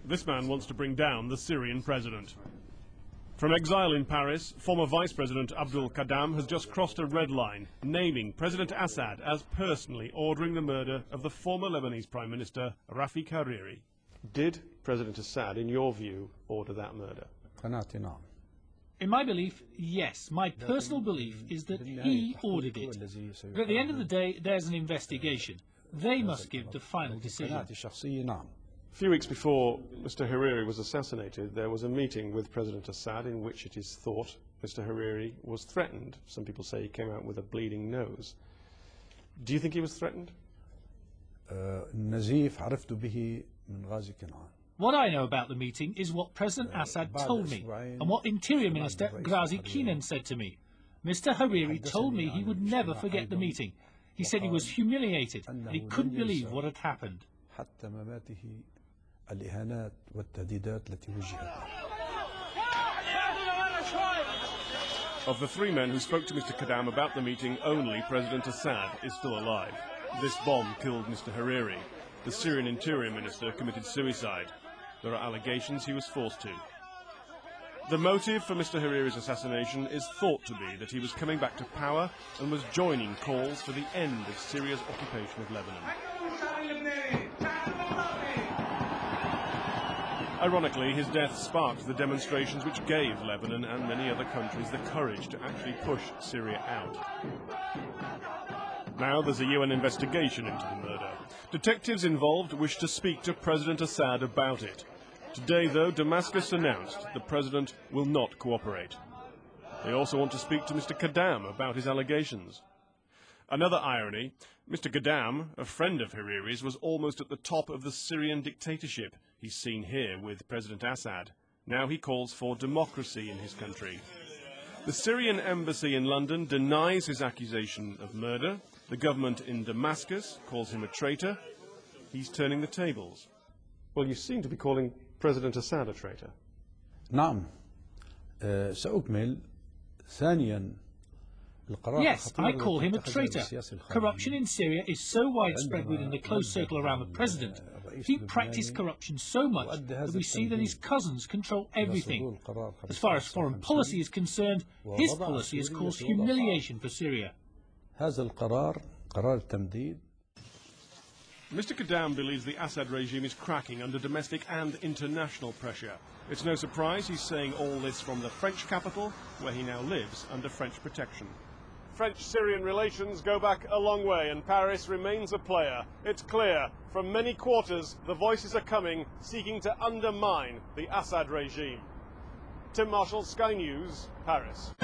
This man wants to bring down the Syrian president. From exile in Paris, former Vice President Abdul Qadam has just crossed a red line, naming President Assad as personally ordering the murder of the former Lebanese Prime Minister Rafik Hariri. Did President Assad, in your view, order that murder? In my belief, yes. My personal belief is that he ordered it. But at the end of the day, there's an investigation. They must give the final decision. A few weeks before Mr. Hariri was assassinated, there was a meeting with President Assad in which it is thought Mr. Hariri was threatened. Some people say he came out with a bleeding nose. Do you think he was threatened? What I know about the meeting is what President Assad told me, and what Interior Minister Ghazi Keenan said to me. Mr. Hariri told me he would never forget the meeting. He said he was humiliated, and he couldn't believe what had happened. Of the three men who spoke to Mr. Qadam about the meeting, only President Assad is still alive. This bomb killed Mr. Hariri. The Syrian Interior Minister committed suicide. There are allegations he was forced to. The motive for Mr. Hariri's assassination is thought to be that he was coming back to power and was joining calls for the end of Syria's occupation of Lebanon. Ironically, his death sparked the demonstrations which gave Lebanon and many other countries the courage to actually push Syria out. Now there's a UN investigation into the murder. Detectives involved wish to speak to President Assad about it. Today, though, Damascus announced the president will not cooperate. They also want to speak to Mr. Qadam about his allegations. Another irony, Mr. Qadam, a friend of Hariri's, was almost at the top of the Syrian dictatorship. He's seen here with President Assad. Now he calls for democracy in his country. The Syrian embassy in London denies his accusation of murder. The government in Damascus calls him a traitor. He's turning the tables. Well, you seem to be calling President Assad a traitor. نعم. سأكمل. ثانيا. Yes, I call him a traitor. Corruption in Syria is so widespread within the close circle around the president. He practiced corruption so much that we see that his cousins control everything. As far as foreign policy is concerned, his policy has caused humiliation for Syria. هذا قرار التمديد. Mr. Qadam believes the Assad regime is cracking under domestic and international pressure. It's no surprise he's saying all this from the French capital, where he now lives under French protection. French-Syrian relations go back a long way, and Paris remains a player. It's clear, from many quarters, the voices are coming, seeking to undermine the Assad regime. Tim Marshall, Sky News, Paris.